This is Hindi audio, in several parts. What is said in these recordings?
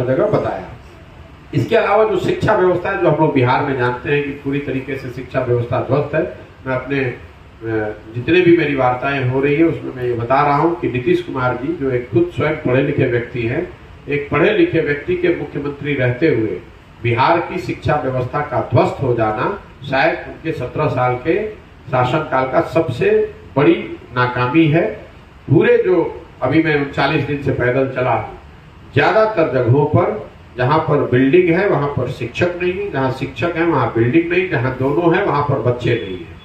जगह बताया। इसके अलावा जो शिक्षा व्यवस्था है, जो हम लोग बिहार में जानते हैं कि पूरी तरीके से शिक्षा व्यवस्था ध्वस्त है, मैं अपने जितने भी मेरी वार्ताएं हो रही है उसमें मैं ये बता रहा हूं कि नीतीश कुमार जी जो एक खुद स्वयं पढ़े लिखे व्यक्ति हैं, एक पढ़े लिखे व्यक्ति के मुख्यमंत्री रहते हुए बिहार की शिक्षा व्यवस्था का ध्वस्त हो जाना शायद उनके 17 साल के शासनकाल का सबसे बड़ी नाकामी है। पूरे जो अभी मैं 39 दिन से पैदल चला हूं, ज्यादातर जगहों पर जहां पर बिल्डिंग है वहां पर शिक्षक नहीं है, जहां शिक्षक है वहां बिल्डिंग नहीं, जहां दोनों है वहां पर बच्चे नहीं है।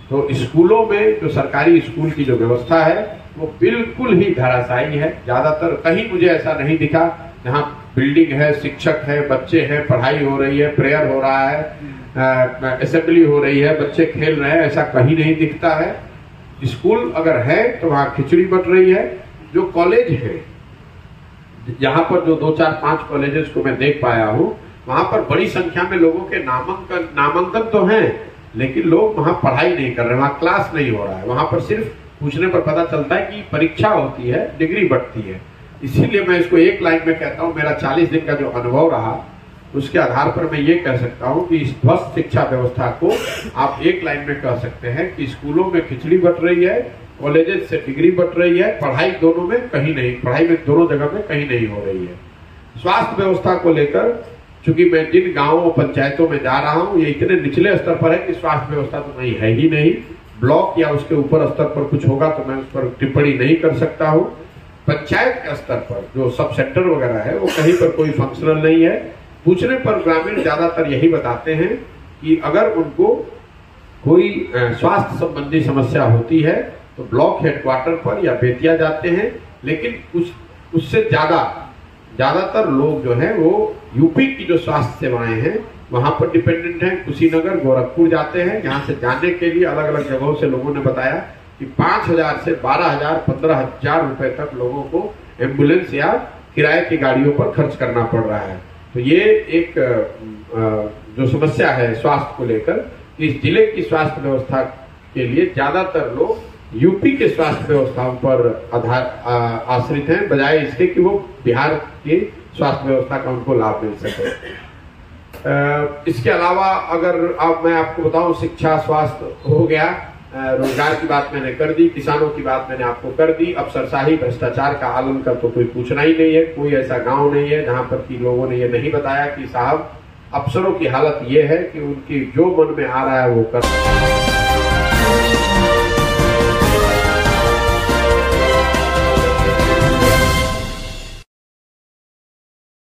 तो स्कूलों में जो सरकारी स्कूल की जो व्यवस्था है वो बिल्कुल ही धराशायी है। ज्यादातर कहीं मुझे ऐसा नहीं दिखा जहां बिल्डिंग है, शिक्षक है, बच्चे हैं, पढ़ाई हो रही है, प्रेयर हो रहा है, असेंबली हो रही है, बच्चे खेल रहे हैं, ऐसा कहीं नहीं दिखता है। स्कूल अगर है तो वहां खिचड़ी बट रही है। जो कॉलेज है, यहाँ पर जो 2, 4, 5 कॉलेजेस को मैं देख पाया हूँ, वहां पर बड़ी संख्या में लोगों के नामांकन तो हैं, लेकिन लोग वहां पढ़ाई नहीं कर रहे, वहां क्लास नहीं हो रहा है। वहां पर सिर्फ पूछने पर पता चलता है कि परीक्षा होती है, डिग्री बढ़ती है। इसीलिए मैं इसको एक लाइन में कहता हूँ, मेरा 40 दिन का जो अनुभव रहा उसके आधार पर मैं ये कह सकता हूँ कि इस ध्वस्त शिक्षा व्यवस्था को आप एक लाइन में कह सकते हैं कि स्कूलों में खिचड़ी बट रही है, कॉलेजेस से डिग्री बट रही है, पढ़ाई दोनों में कहीं नहीं, पढ़ाई में दोनों जगह में कहीं नहीं हो रही है। स्वास्थ्य व्यवस्था को लेकर चूंकि मैं जिन गांवों पंचायतों में जा रहा हूं, ये इतने निचले स्तर पर है कि स्वास्थ्य व्यवस्था तो नहीं है ही नहीं। ब्लॉक या उसके ऊपर स्तर पर कुछ होगा तो मैं उस पर टिप्पणी नहीं कर सकता हूं। पंचायत के स्तर पर जो सब सेंटर वगैरह है वो कहीं पर कोई फंक्शनल नहीं है। पूछने पर ग्रामीण ज्यादातर यही बताते हैं कि अगर उनको कोई स्वास्थ्य संबंधी समस्या होती है तो ब्लॉक हेडक्वार्टर पर या बेतिया जाते हैं, लेकिन उससे ज्यादातर लोग जो है वो यूपी की जो स्वास्थ्य सेवाएं हैं वहां पर डिपेंडेंट हैं। कुशीनगर, गोरखपुर जाते हैं। यहाँ से जाने के लिए अलग अलग जगहों से लोगों ने बताया कि 5,000 से 12,000, 15,000 रुपए तक लोगों को एम्बुलेंस या किराए की गाड़ियों पर खर्च करना पड़ रहा है। तो ये एक जो समस्या है स्वास्थ्य को लेकर कि इस जिले की स्वास्थ्य व्यवस्था के लिए ज्यादातर लोग यूपी के स्वास्थ्य व्यवस्थाओं पर आश्रित हैं, बजाय इसके कि वो बिहार की स्वास्थ्य व्यवस्था का उनको लाभ मिल सके। इसके अलावा अगर अब मैं आपको बताऊं, शिक्षा, स्वास्थ्य हो गया, रोजगार की बात मैंने कर दी, किसानों की बात मैंने आपको कर दी। अफसरशाही, भ्रष्टाचार का आलम का तो कोई पूछना ही नहीं है। कोई ऐसा गांव नहीं है जहां पर कि लोगों ने ये नहीं बताया कि साहब अफसरों की हालत ये है कि उनकी जो मन में आ रहा है वो कर